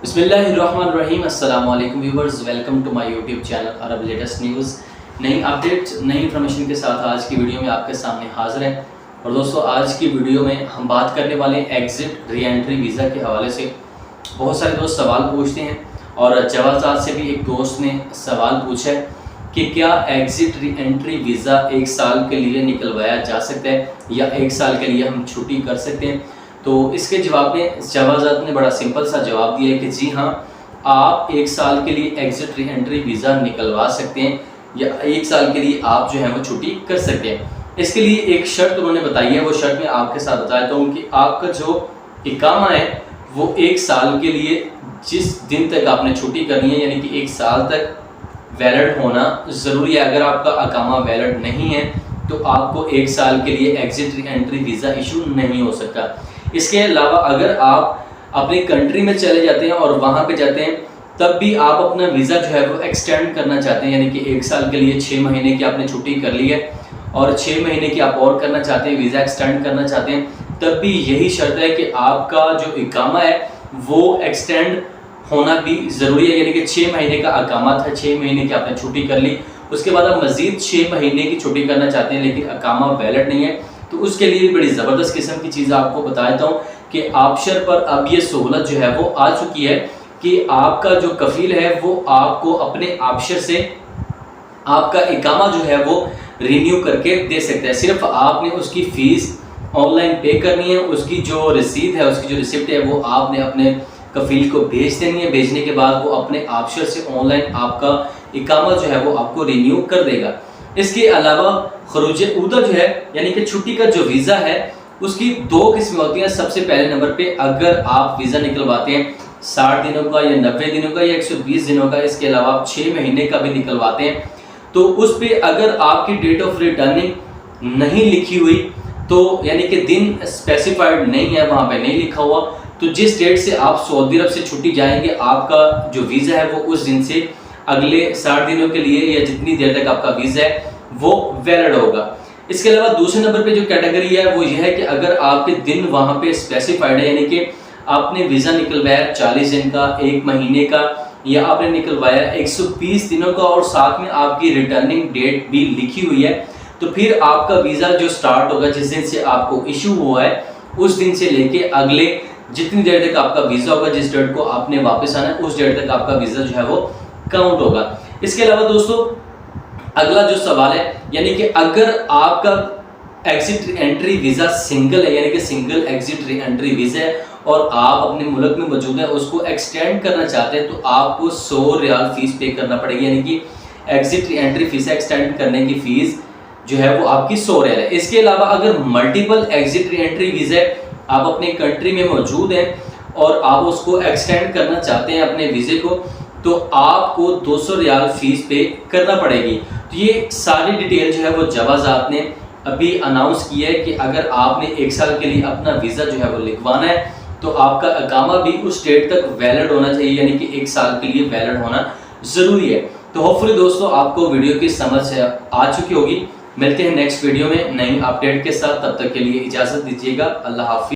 बिस्मिल्लाहिर्रहमानिर्रहीम। अस्सलाम वालेकुम viewers, welcome to my YouTube channel Arab latest news. नई अपडेट नई इन्फॉर्मेशन के साथ आज की वीडियो में आपके सामने हाजिर है। और दोस्तों, आज की वीडियो में हम बात करने वाले हैं एग्ज़िट री एंट्री वीज़ा के हवाले से। बहुत सारे दोस्त सवाल पूछते हैं और जवाजात से भी एक दोस्त ने सवाल पूछा है कि क्या एग्ज़िट री एंट्री वीज़ा 1 साल के लिए निकलवाया जा सकता है या 1 साल के लिए हम छुट्टी कर सकते हैं। तो इसके जवाब में जवाजात ने बड़ा सिंपल सा जवाब दिया है कि जी हाँ, आप 1 साल के लिए एग्ज़िट री एंट्री वीज़ा निकलवा सकते हैं या 1 साल के लिए आप जो है वो छुट्टी कर सकते हैं। इसके लिए एक शर्त उन्होंने बताई है, वो शर्त मैं आपके साथ बताता हूँ कि आपका जो इकामा है वो 1 साल के लिए जिस दिन तक आपने छुट्टी करनी है, यानी कि 1 साल तक वैलिड होना ज़रूरी है। अगर आपका इकामा वैलिड नहीं है तो आपको 1 साल के लिए exit re entry visa issue नहीं हो सकता। इसके अलावा अगर आप अपनी कंट्री में चले जाते हैं और वहाँ पे जाते हैं, तब भी आप अपना वीज़ा जो है वो एक्सटेंड करना चाहते हैं, यानी कि 1 साल के लिए 6 महीने की आपने छुट्टी कर ली है और 6 महीने की आप और करना चाहते हैं, वीज़ा एक्सटेंड करना चाहते हैं, तब भी यही शर्त है कि आपका जो इकामा है वो एक्सटेंड होना भी ज़रूरी है। यानी कि 6 महीने का इकामा था, 6 महीने की आपने छुट्टी कर ली, उसके बाद आप मज़ीद 6 महीने की छुट्टी करना चाहते हैं लेकिन इकामा वैलिड नहीं है, तो उसके लिए भी बड़ी ज़बरदस्त किस्म की चीज़ आपको बता देता हूँ कि ऑप्शन पर अब ये सहूलत जो है वो आ चुकी है कि आपका जो कफील है वो आपको अपने ऑप्शन से आपका इकामा जो है वो रिन्यू करके दे सकता है। सिर्फ आपने उसकी फ़ीस ऑनलाइन पे करनी है, उसकी जो रसीद है, उसकी जो रिसिप्ट है वो आपने अपने कफील को भेज देनी है। भेजने के बाद वो अपने ऑप्शन से ऑनलाइन आपका इकामा जो है वो आपको रिन्यू कर देगा। इसके अलावा खरूज ऊदा जो है, यानी कि छुट्टी का जो वीज़ा है, उसकी 2 किस्में होती हैं। सबसे पहले नंबर पे अगर आप वीज़ा निकलवाते हैं 60 दिनों का या 90 दिनों का या 120 दिनों का, इसके अलावा आप 6 महीने का भी निकलवाते हैं, तो उस पर अगर आपकी डेट ऑफ रिटर्निंग नहीं लिखी हुई, तो यानी कि दिन स्पेसिफाइड नहीं है, वहाँ पे नहीं लिखा हुआ, तो जिस डेट से आप सऊदी अरब से छुट्टी जाएंगे, आपका जो वीज़ा है वो उस दिन से अगले 60 दिनों के लिए या जितनी देर तक आपका वीज़ा है वो वैलिड होगा। इसके अलावा दूसरे नंबर पे जो कैटेगरी है वो यह है कि अगर आपके दिन वहाँ पे स्पेसिफाइड है, यानी कि आपने वीज़ा निकलवाया 40 दिन का, 1 महीने का, या आपने निकलवाया 120 दिनों का और साथ में आपकी रिटर्निंग डेट भी लिखी हुई है, तो फिर आपका वीज़ा जो स्टार्ट होगा जिस दिन से आपको इशू हुआ है, उस दिन से लेके अगले जितनी देर तक आपका वीज़ा होगा, जिस डेट को आपने वापस आना है, उस डेट तक आपका वीज़ा जो है वो काउंट होगा। इसके अलावा दोस्तों, अगला जो सवाल है, यानी कि अगर आपका एग्जिट एंट्री वीज़ा सिंगल है, यानी कि single exit re entry visa है और आप अपने मुल्क में मौजूद हैं, उसको एक्सटेंड करना चाहते हैं, तो आपको 100 रियाल फीस पे करना पड़ेगी। यानी कि exit re entry visa extend करने की फ़ीस जो है वो आपकी 100 रियाल है। इसके अलावा अगर multiple exit re entry visa है, आप अपने कंट्री में मौजूद हैं और आप उसको एक्सटेंड करना चाहते हैं अपने वीज़े को, तो आपको 200 रियाल फीस पे करना पड़ेगी। तो ये सारी डिटेल जो है वो जवाजात ने अभी अनाउंस की है कि अगर आपने 1 साल के लिए अपना वीज़ा जो है वो लिखवाना है, तो आपका इकामा भी उस डेट तक वैलिड होना चाहिए, यानी कि 1 साल के लिए वैलिड होना ज़रूरी है। तो होपफुली दोस्तों आपको वीडियो की समझ आ चुकी होगी। मिलते हैं नेक्स्ट वीडियो में नई अपडेट के साथ, तब तक के लिए इजाज़त दीजिएगा। अल्लाह हाफिज़।